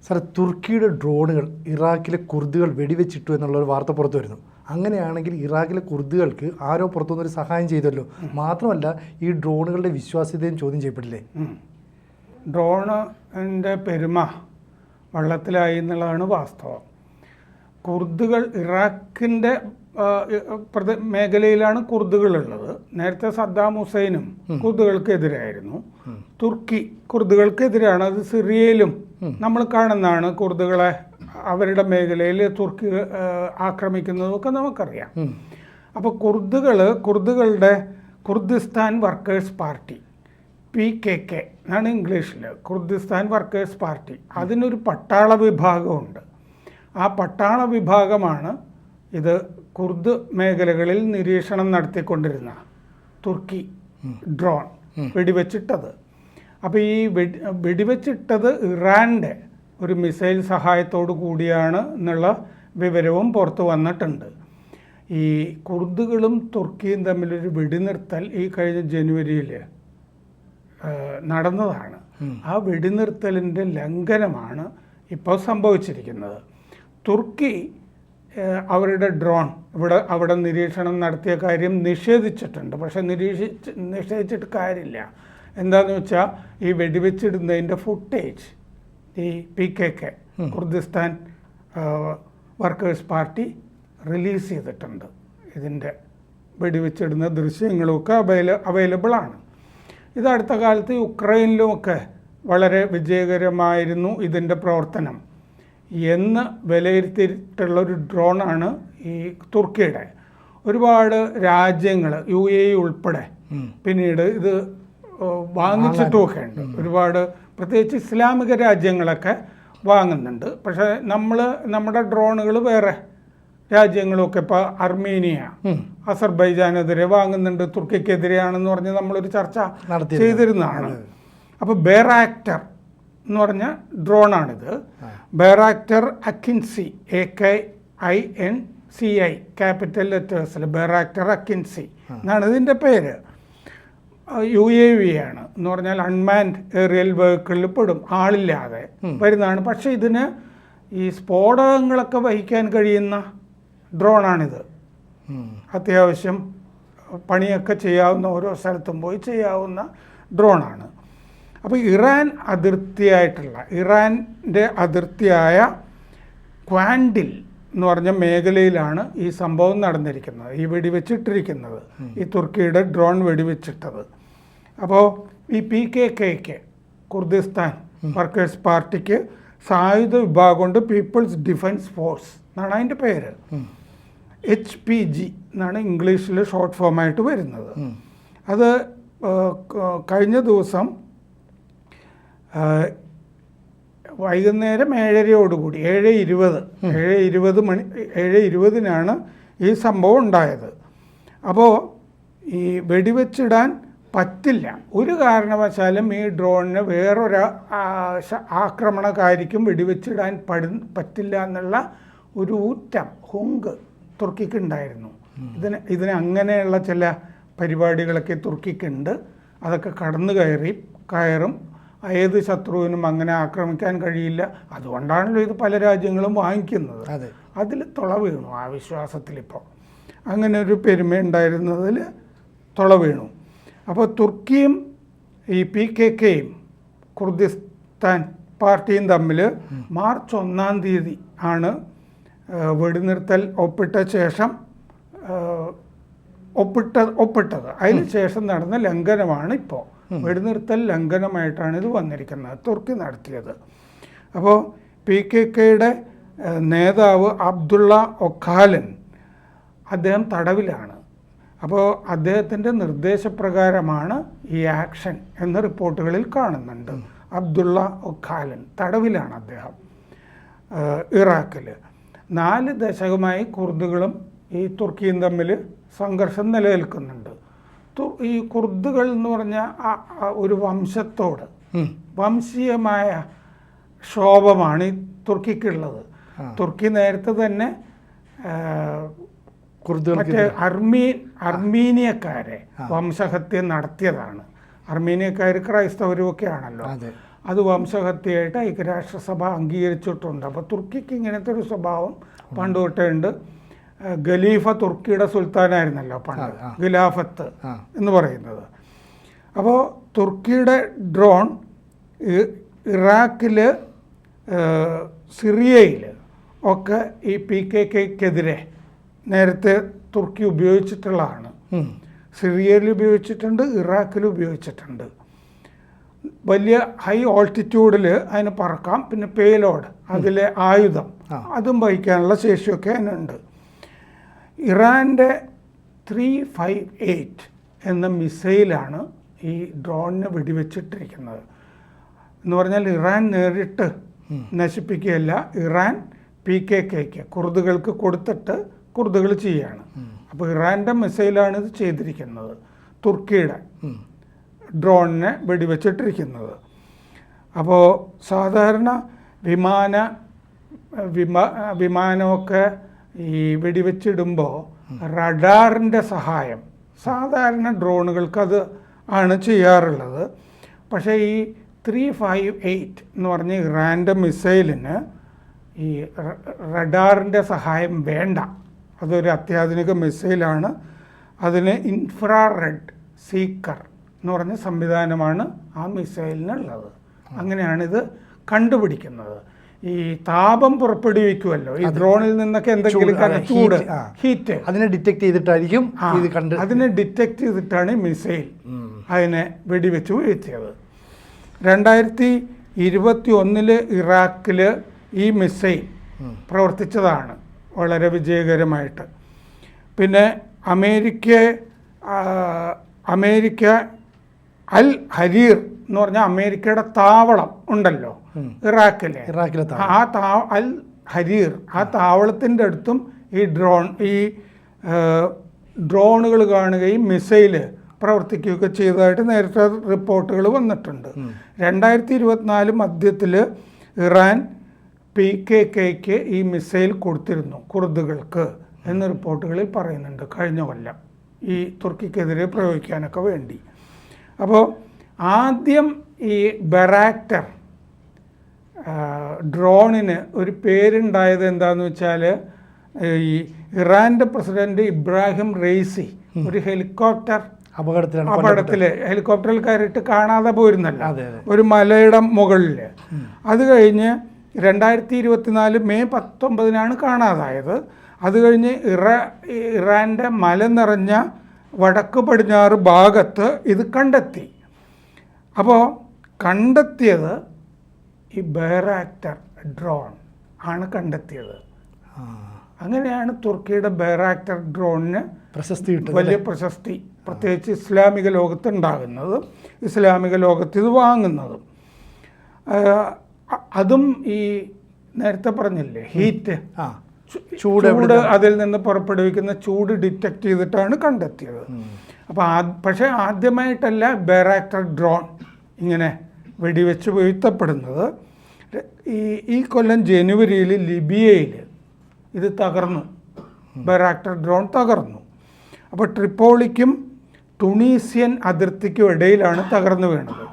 സാറേ, തുർക്കിയുടെ ഡ്രോണുകൾ ഇറാഖിലെ കുർദുകൾ വെടിവെച്ചിട്ടു എന്നുള്ളൊരു വാർത്ത പുറത്തു വരുന്നു. അങ്ങനെയാണെങ്കിൽ ഇറാഖിലെ കുർദുകൾക്ക് ആരോ പുറത്തുനിന്നൊരു സഹായം ചെയ്തല്ലോ. മാത്രമല്ല, ഈ ഡ്രോണുകളുടെ വിശ്വാസ്യതയും ചോദ്യം ചെയ്യപ്പെട്ടില്ലേ? ഡ്രോണിൻ്റെ പെരുമ വെള്ളത്തിലായി എന്നുള്ളതാണ് വാസ്തവം. കുർദുകൾ ഇറാഖിൻ്റെ മേഖലയിലാണ് കുർദുകളുള്ളത്. നേരത്തെ സദ്ദാം ഹുസൈനും കുർദുകൾക്കെതിരായിരുന്നു. തുർക്കി കുർദുകൾക്കെതിരാണ്. അത് സിറിയയിലും നമ്മൾ കാണുന്നതാണ്. കുർദുകളെ അവരുടെ തുർക്കി ആക്രമിക്കുന്നതൊക്കെ നമുക്കറിയാം. അപ്പോൾ കുർദുകളുടെ കുർദിസ്ഥാൻ വർക്കേഴ്സ് പാർട്ടി PKK എന്നാണ് ഇംഗ്ലീഷിൽ, കുർദിസ്ഥാൻ വർക്കേഴ്സ് പാർട്ടി. അതിനൊരു പട്ടാള വിഭാഗമുണ്ട്. ആ പട്ടാള വിഭാഗമാണ് ഇത് കുർദ് മേഖലകളിൽ നിരീക്ഷണം നടത്തിക്കൊണ്ടിരുന്ന തുർക്കി ഡ്രോൺ വെടിവെച്ചിട്ടത്. അപ്പോൾ ഈ വെടിവെച്ചിട്ടത് ഇറാൻ്റെ ഒരു മിസൈൽ സഹായത്തോടു കൂടിയാണ് എന്നുള്ള വിവരവും പുറത്തു വന്നിട്ടുണ്ട്. ഈ കുർദുകളും തുർക്കിയും തമ്മിലൊരു വെടിനിർത്തൽ ഈ കഴിഞ്ഞ ജനുവരിയിൽ നടന്നതാണ്. ആ വെടിനിർത്തലിൻ്റെ ലംഘനമാണ് ഇപ്പോൾ സംഭവിച്ചിരിക്കുന്നത്. തുർക്കി അവരുടെ ഡ്രോൺ അവിടെ നിരീക്ഷണം നടത്തിയ കാര്യം നിഷേധിച്ചിട്ടുണ്ട്. പക്ഷെ നിഷേധിച്ചിട്ട് കാര്യമില്ല. എന്താണെന്ന് വെച്ചാൽ ഈ വെടിവെച്ചിടുന്നതിൻ്റെ ഫുട്ടേജ് ഈ PKK Kurdistan workers party release ചെയ്തിട്ടുണ്ട്. ഇതിൻ്റെ വെടിവെച്ചിടുന്ന ദൃശ്യങ്ങളുമൊക്കെ അവൈലബിൾ ആണ്. ഇത് അടുത്ത കാലത്ത് യുക്രൈനിലുമൊക്കെ വളരെ വിജയകരമായിരുന്നു ഇതിൻ്റെ പ്രവർത്തനം എന്ന് വിലയിരുത്തിയിട്ടുള്ളൊരു ഡ്രോണാണ് ഈ തുർക്കിയുടെ. ഒരുപാട് രാജ്യങ്ങൾ UAE ഉൾപ്പെടെ പിന്നീട് ഇത് വാങ്ങിച്ചിട്ടുമൊക്കെ ഉണ്ട്. ഒരുപാട് പ്രത്യേകിച്ച് ഇസ്ലാമിക രാജ്യങ്ങളൊക്കെ വാങ്ങുന്നുണ്ട്. പക്ഷേ നമ്മുടെ ഡ്രോണുകൾ വേറെ രാജ്യങ്ങളൊക്കെ ഇപ്പോൾ അർമേനിയ, അസർബൈജാനെതിരെ വാങ്ങുന്നുണ്ട്. തുർക്കിക്കെതിരെയാണെന്ന് പറഞ്ഞ് നമ്മളൊരു ചർച്ച ചെയ്തിരുന്നതാണ്. അപ്പോൾ ബെറാക്ടർ എന്ന് പറഞ്ഞ ഡ്രോണാണിത്. ബെറാക്ടർ അക്കിൻസി, AKINCI ക്യാപിറ്റൽ ലെറ്റേഴ്സിൽ ബെറാക്ടർ അക്കിൻസി എന്നാണ് ഇതിൻ്റെ പേര്. UAV ആണ് എന്ന് പറഞ്ഞാൽ അൺമാൻഡ് ഏറിയൽ വെഹിക്കിളിൽ പെടും, ആളില്ലാതെ വരുന്നതാണ്. പക്ഷേ ഇതിന് ഈ സ്ഫോടകങ്ങളൊക്കെ വഹിക്കാൻ കഴിയുന്ന ഡ്രോണാണിത്. അത്യാവശ്യം പണിയൊക്കെ ചെയ്യാവുന്ന, ഓരോ സ്ഥലത്തും പോയി ചെയ്യാവുന്ന ഡ്രോണാണ്. അപ്പോൾ ഇറാൻ്റെ അതിർത്തിയായ ക്വാൻഡിൽ എന്ന് പറഞ്ഞ മേഖലയിലാണ് ഈ സംഭവം നടന്നിരിക്കുന്നത്, ഈ വെടിവെച്ചിട്ടിരിക്കുന്നത്, ഈ തുർക്കിയുടെ ഡ്രോൺ വെടിവെച്ചിട്ടത്. അപ്പോൾ ഈ PKK കുർദിസ്ഥാൻ വർക്കേഴ്സ് പാർട്ടിക്ക് സായുധ വിഭാഗമുണ്ട്, പീപ്പിൾസ് ഡിഫൻസ് ഫോഴ്സ് എന്നാണ് അതിൻ്റെ പേര്. HPG എന്നാണ് ഇംഗ്ലീഷിൽ ഷോർട്ട് ഫോമായിട്ട് വരുന്നത്. അത് കഴിഞ്ഞ ദിവസം വൈകുന്നേരം 7:30 7:20 ഈ സംഭവം ഉണ്ടായത്. അപ്പോൾ ഈ വെടിവെച്ചിടാൻ പറ്റില്ല, ഒരു കാരണവശാലും ഈ ഡ്രോണിന് വേറൊരു ആക്രമണകാരിക്കും വെടിവെച്ചിടാൻ പറ്റില്ല എന്നുള്ള ഒരു ഹുങ്ക് തുർക്കിക്കുണ്ടായിരുന്നു. ഇതിന് അങ്ങനെയുള്ള ചില പരിപാടികളൊക്കെ തുർക്കിക്കുണ്ട്. അതൊക്കെ കയറും. ഏത് ശത്രുവിനും അങ്ങനെ ആക്രമിക്കാൻ കഴിയില്ല. അതുകൊണ്ടാണല്ലോ ഇത് പല രാജ്യങ്ങളും വാങ്ങിക്കുന്നത്. അതിൽ തുള വീണു ആ വിശ്വാസത്തിലിപ്പോൾ. അങ്ങനെ ഒരു പെരുമ ഉണ്ടായിരുന്നതിൽ തുള വീണു. അപ്പോൾ തുർക്കിയും ഈ PKKയും കുർദിസ്ഥാൻ പാർട്ടിയും തമ്മിൽ മാർച്ച് 1 ആണ് വെടിനിർത്തൽ ഒപ്പിട്ട ശേഷം ഒപ്പിട്ടത്. അതിന് ശേഷം നടന്ന ലംഘനമാണ് ഇപ്പോൾ. വെടിനിർത്തൽ ലംഘനമായിട്ടാണ് ഇത് വന്നിരിക്കുന്നത്, തുർക്കി നടത്തിയത്. അപ്പോൾ PKKയുടെ നേതാവ് അബ്ദുള്ള ഒക്കാലൻ, അദ്ദേഹം തടവിലാണ്. അപ്പോൾ അദ്ദേഹത്തിൻ്റെ നിർദ്ദേശപ്രകാരമാണ് ഈ ആക്ഷൻ എന്ന റിപ്പോർട്ടുകളിൽ കാണുന്നുണ്ട്. അബ്ദുള്ള ഒക്കാലൻ തടവിലാണ് അദ്ദേഹം ഇറാഖിൽ. 4 ദശകമായി കുർദുകളും ഈ തുർക്കിയും തമ്മിൽ സംഘർഷം നിലനിൽക്കുന്നുണ്ട്. ഈ കുർദുകൾ എന്ന് പറഞ്ഞ ഒരു വംശത്തോട് വംശീയമായ ക്ഷോഭമാണ് ഈ തുർക്കിക്കുള്ളത്. തുർക്കി നേരത്തെ തന്നെ മറ്റേ അർമീനിയക്കാരെ വംശഹത്യ നടത്തിയതാണ്. അർമീനിയക്കാർ ക്രൈസ്തവരുമൊക്കെ ആണല്ലോ. അത് വംശഹത്യയായിട്ട് ഐക്യരാഷ്ട്രസഭ അംഗീകരിച്ചിട്ടുണ്ട്. അപ്പോൾ തുർക്കിക്ക് ഇങ്ങനത്തെ ഒരു സ്വഭാവം പണ്ട് തൊട്ടേ ഉണ്ട്. ഖലീഫ തുർക്കിയുടെ സുൽത്താനായിരുന്നല്ലോ പണ്ട്, ഖിലാഫത്ത് എന്ന് പറയുന്നത്. അപ്പോൾ തുർക്കിയുടെ ഡ്രോൺ ഇറാഖിൽ, സിറിയയിൽ ഒക്കെ ഈ PKKക്കെതിരെ നേരത്തെ തുർക്കി ഉപയോഗിച്ചിട്ടുള്ളതാണ്. സിറിയയിൽ ഉപയോഗിച്ചിട്ടുണ്ട്, ഇറാഖിൽ ഉപയോഗിച്ചിട്ടുണ്ട്. വലിയ ഹൈ ഓൾട്ടിറ്റ്യൂഡിൽ അതിന് പറക്കാം. പിന്നെ പേലോഡ്, അതിലെ ആയുധം, അതും വഹിക്കാനുള്ള ശേഷിയൊക്കെ അതിനുണ്ട്. ഇറാൻ്റെ 358 എന്ന മിസൈലാണ് ഈ ഡ്രോണിന് വെടിവെച്ചിട്ടിരിക്കുന്നത്. എന്ന് പറഞ്ഞാൽ ഇറാൻ നേരിട്ട് നശിപ്പിക്കുകയല്ല, ഇറാൻ PKKക്ക്, കുർദുകൾക്ക് കൊടുത്തിട്ട് കുർദുകൾ ചെയ്യാണ്. അപ്പോൾ ഇറാൻ്റെ മിസൈലാണ് ഇത് ചെയ്തിരിക്കുന്നത്, തുർക്കിയുടെ ഡ്രോണിനെ വെടിവെച്ചിട്ടിരിക്കുന്നത്. അപ്പോൾ സാധാരണ വിമാനമൊക്കെ ഈ വെടിവെച്ചിടുമ്പോൾ റഡാറിൻ്റെ സഹായം സാധാരണ ഡ്രോണുകൾക്ക് അത് ആണ് ചെയ്യാറുള്ളത്. പക്ഷേ ഈ 358 എന്ന് പറഞ്ഞ ഇറാൻ്റെ മിസൈലിന് ഈ റഡാറിൻ്റെ സഹായം വേണ്ട. അതൊരു അത്യാധുനിക മിസൈലാണ്. അതിന് ഇൻഫ്രാറെഡ് സീക്കർ എന്ന് പറഞ്ഞ സംവിധാനമാണ് ആ മിസൈലിനുള്ളത്. അങ്ങനെയാണിത് കണ്ടുപിടിക്കുന്നത്. ഈ താപം പുറപ്പെടുവിക്കുമല്ലോ ഈ ഡ്രോണിൽ നിന്നൊക്കെ, എന്തെങ്കിലും ചൂട്, ഹീറ്റ്, അതിനെ ഡിറ്റക്ട് ചെയ്തിട്ടായിരിക്കും ഇത് കണ്ട്, അതിനെ ഡിറ്റക്ട് ചെയ്തിട്ടാണ് ഈ മിസൈൽ അതിനെ വെടിവെച്ച് വീഴ്ത്തിയത്. 2021 ഇറാഖിൽ ഈ മിസൈൽ പ്രവർത്തിച്ചതാണ് വളരെ വിജയകരമായിട്ട്. പിന്നെ അമേരിക്ക അൽ ഹരീർ എന്ന് പറഞ്ഞാൽ അമേരിക്കയുടെ താവളം ഉണ്ടല്ലോ ഇറാഖിലെ, അൽ ഹരീർ, ആ താവളത്തിൻ്റെ അടുത്തും ഈ ഡ്രോണുകൾ കാണുകയും മിസൈല് പ്രവർത്തിക്കുകയൊക്കെ ചെയ്തതായിട്ട് നേരത്തെ റിപ്പോർട്ടുകൾ വന്നിട്ടുണ്ട്. 2024 മധ്യത്തിൽ ഇറാൻ PKKക്ക് ഈ മിസൈൽ കൊടുത്തിരുന്നു കുർദുകൾക്ക് എന്ന് റിപ്പോർട്ടുകളിൽ പറയുന്നുണ്ട്, കഴിഞ്ഞ കൊല്ലം ഈ തുർക്കിക്കെതിരെ പ്രയോഗിക്കാനൊക്കെ വേണ്ടി. അപ്പോൾ ആദ്യം ഈ ബറാക്ടർ ഡ്രോണിന് ഒരു പേരുണ്ടായത് എന്താണെന്ന് വെച്ചാൽ, ഈ ഇറാൻ്റെ പ്രസിഡന്റ് ഇബ്രാഹിം റെയ്സി ഒരു അപകടത്തിൽ ഹെലികോപ്റ്ററിൽ കയറിയിട്ട് കാണാതെ പോയിരുന്നല്ല, ഒരു മലയുടെ മുകളിൽ. അത് കഴിഞ്ഞ് 2024 മെയ് 19 കാണാതായത്. അത് കഴിഞ്ഞ് ഇറാൻ്റെ മല നിറഞ്ഞ വടക്ക് പടിഞ്ഞാറ് ഭാഗത്ത് ഇത് കണ്ടെത്തി. അപ്പോൾ കണ്ടെത്തിയത് ഈ ബൈറാക്ടർ ഡ്രോൺ ആണ് കണ്ടെത്തിയത്. അങ്ങനെയാണ് തുർക്കിയുടെ ബൈറാക്ടർ ഡ്രോണിന് വലിയ പ്രശസ്തി, പ്രത്യേകിച്ച് ഇസ്ലാമിക ലോകത്ത് ഉണ്ടാകുന്നത്, ഇസ്ലാമിക ലോകത്ത് ഇത് വാങ്ങുന്നതും. അതും ഈ നേരത്തെ പറഞ്ഞില്ലേ ഹീറ്റ്, ചൂട്, അതിൽ നിന്ന് പുറപ്പെടുവിക്കുന്ന ചൂട് ഡിറ്റക്ട് ചെയ്തിട്ടാണ് കണ്ടെത്തിയത്. അപ്പോൾ പക്ഷേ ആദ്യമായിട്ടല്ല ബൈറാക്ടർ ഡ്രോൺ ഇങ്ങനെ വെടിവെച്ച് വീഴ്ത്തപ്പെടുന്നത്. ഈ കൊല്ലം ജനുവരിയിൽ ലിബിയയിൽ ഇത് തകർന്നു, ബൈറാക്ടർ ഡ്രോൺ തകർന്നു. അപ്പോൾ ട്രിപ്പോളിക്കും ടുണീഷ്യൻ അതിർത്തിക്കും ഇടയിലാണ് തകർന്നു വീണത്.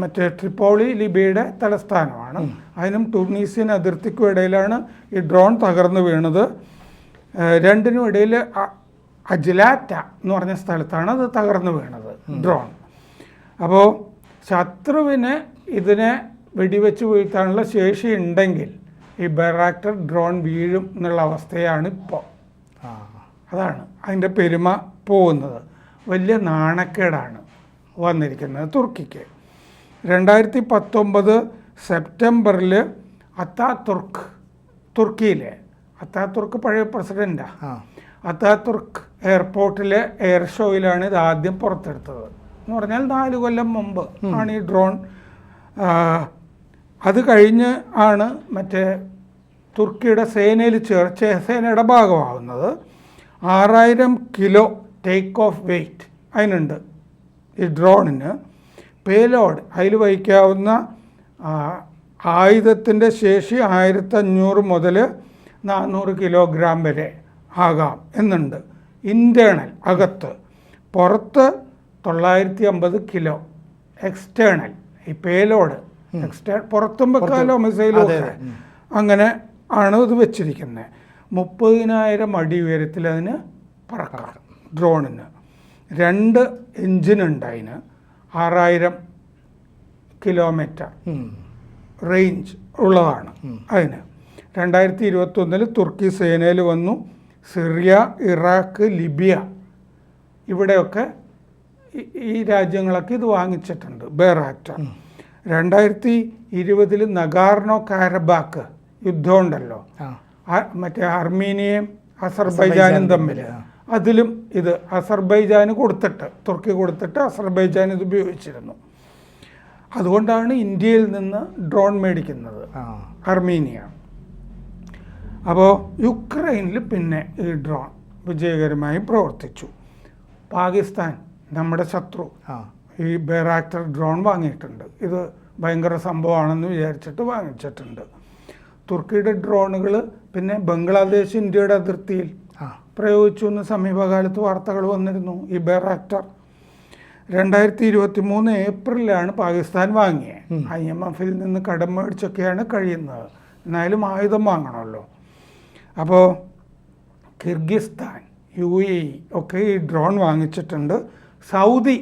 മറ്റേ ട്രിപ്പോളി ലിബിയയുടെ തലസ്ഥാനമാണ്, അതിനും ടുണീഷ്യൻ അതിർത്തിക്കും ഇടയിലാണ് ഈ ഡ്രോൺ തകർന്നു വീണത്. രണ്ടിനും ഇടയിൽ അജ്ലാറ്റ എന്ന് പറഞ്ഞ സ്ഥലത്താണ് അത് തകർന്നു വീണത് ഡ്രോൺ. അപ്പോൾ ശത്രുവിന് ഇതിനെ വെടിവെച്ച് വീഴ്ത്താനുള്ള ശേഷി ഉണ്ടെങ്കിൽ ഈ ബൈറാക്ടർ ഡ്രോൺ വീഴും എന്നുള്ള അവസ്ഥയാണ് ഇപ്പോൾ. അതാണ് അതിൻ്റെ പെരുമ പോകുന്നത്. വലിയ നാണക്കേടാണ് വന്നിരിക്കുന്നത് തുർക്കിക്ക്. 2019 സെപ്റ്റംബറിൽ അത്താതുർക്ക്, തുർക്കിയിലെ അത്താതുർക്ക് പഴയ പ്രസിഡൻ്റാണ്, അത്താതുർക്ക് എയർപോർട്ടിലെ എയർ ഷോയിലാണ് ഇത് ആദ്യം പുറത്തെടുത്തത്. എന്ന് പറഞ്ഞാൽ 4 കൊല്ലം മുമ്പ് ആണ് ഈ ഡ്രോൺ. അത് കഴിഞ്ഞ് ആണ് മറ്റേ തുർക്കിയുടെ സേനയിൽ സേനയുടെ ഭാഗമാകുന്നത്. 6000 കിലോ ടേക്ക് ഓഫ് വെയ്റ്റ് അതിനുണ്ട് ഈ ഡ്രോണിന്. പേലോഡ്, അതിൽ വഹിക്കാവുന്ന ആയുധത്തിൻ്റെ ശേഷി 1500 മുതൽ 400 കിലോഗ്രാം വരെ ആകാം എന്നുണ്ട്. ഇൻറ്റേണൽ, അകത്ത്, പുറത്ത് 950 കിലോ, എക്സ്റ്റേണൽ ഈ പേലോഡ് പുറത്തും വെക്കാലോ മിസൈലും ഒക്കെ. അങ്ങനെ ആണ് ഇത് വെച്ചിരിക്കുന്നത്. 30,000 അടി ഉയരത്തിൽ അതിന് പറക്കാം ഡ്രോണിന്. 2 എഞ്ചിനുണ്ട് അതിന്. 6,000 കിലോമീറ്റർ റേഞ്ച് ഉള്ളതാണ് അതിന്. 2021 തുർക്കി സേനയിൽ വന്നു. സിറിയ, ഇറാഖ്, ലിബിയ ഇവിടെയൊക്കെ ഈ രാജ്യങ്ങളൊക്കെ ഇത് വാങ്ങിച്ചിട്ടുണ്ട് ബെറാക്ടർ. 2020 നഗാർണോ കാരബാക്ക് യുദ്ധമുണ്ടല്ലോ, മറ്റേ അർമീനിയയും അസർബൈജാനും തമ്മിൽ, അതിലും ഇത് അസർബൈജാന് കൊടുത്തിട്ട്, തുർക്കി കൊടുത്തിട്ട് അസർബൈജാൻ ഇത് ഉപയോഗിച്ചിരുന്നു. അതുകൊണ്ടാണ് ഇന്ത്യയിൽ നിന്ന് ഡ്രോൺ മേടിക്കുന്നത് അർമീനിയ. അപ്പോൾ യുക്രൈനിൽ പിന്നെ ഈ ഡ്രോൺ വിജയകരമായി പ്രവർത്തിച്ചു. പാകിസ്ഥാൻ നമ്മുടെ ശത്രു ഈ ബെറാക്ടർ ഡ്രോൺ വാങ്ങിയിട്ടുണ്ട്. ഇത് ഭയങ്കര സംഭവമാണെന്ന് വിചാരിച്ചിട്ട് വാങ്ങിച്ചിട്ടുണ്ട്. തുർക്കിയുടെ ഡ്രോണുകൾ പിന്നെ ബംഗ്ലാദേശ് ഇന്ത്യയുടെ അതിർത്തിയിൽ പ്രയോഗിച്ചു എന്ന് സമീപകാലത്ത് വാർത്തകൾ വന്നിരുന്നു. ഈ ബെറാക്ടർ 2023 ഏപ്രിലാണ് പാകിസ്ഥാൻ വാങ്ങിയത്. IMF-ൽ നിന്ന് കടം മേടിച്ചൊക്കെയാണ് കഴിയുന്നത്. എന്നാലും ആയുധം വാങ്ങണമല്ലോ. അപ്പോൾ കിർഗിസ്ഥാൻ, UAE ഒക്കെ ഈ ഡ്രോൺ വാങ്ങിച്ചിട്ടുണ്ട്. സൗദി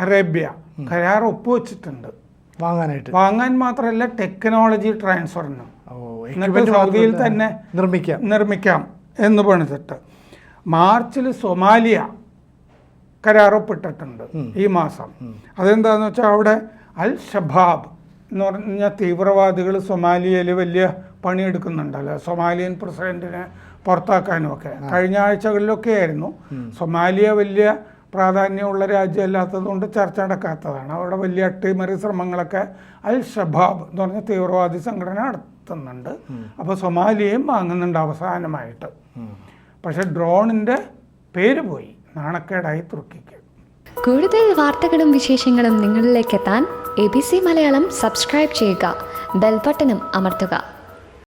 അറേബ്യ കരാർ ഒപ്പുവെച്ചിട്ടുണ്ട് വാങ്ങാൻ മാത്രമല്ല ടെക്നോളജി ട്രാൻസ്ഫറിനും. എന്നിട്ട് സൗദിയിൽ തന്നെ നിർമ്മിക്കാം എന്ന് പണിതിട്ട്. മാർച്ചിൽ സൊമാലിയ കരാറൊപ്പിട്ടിട്ടുണ്ട് ഈ മാസം. അതെന്താണെന്ന് വെച്ചാൽ അവിടെ അൽ ഷബാബ് എന്ന് പറഞ്ഞ തീവ്രവാദികൾ സൊമാലിയയിൽ വലിയ പണിയെടുക്കുന്നുണ്ടല്ലോ, സൊമാലിയൻ പ്രസിഡന്റിനെ പുറത്താക്കാനും ഒക്കെ. കഴിഞ്ഞ ആഴ്ചകളിലൊക്കെ ആയിരുന്നു. സൊമാലിയ വലിയ പ്രാധാന്യമുള്ള രാജ്യമല്ലാത്തത് കൊണ്ട് ചർച്ച നടക്കാത്തതാണ്. അവിടെ വലിയ അട്ടിമറി ശ്രമങ്ങളൊക്കെ അൽ ഷബാബ് എന്ന് പറഞ്ഞ തീവ്രവാദി സംഘടന നടത്തുന്നുണ്ട്. അപ്പോൾ സൊമാലിയയും വാങ്ങുന്നുണ്ട് അവസാനമായിട്ട്. പക്ഷെ ഡ്രോണിൻ്റെ പേര് പോയി, നാണക്കേടായി തുർക്കിക്ക്. കൂടുതൽ വാർത്തകളും വിശേഷങ്ങളും നിങ്ങളിലേക്ക് എത്താൻ ABC മലയാളം സബ്സ്ക്രൈബ് ചെയ്യുക, ബെൽ ബട്ടണും അമർത്തുക.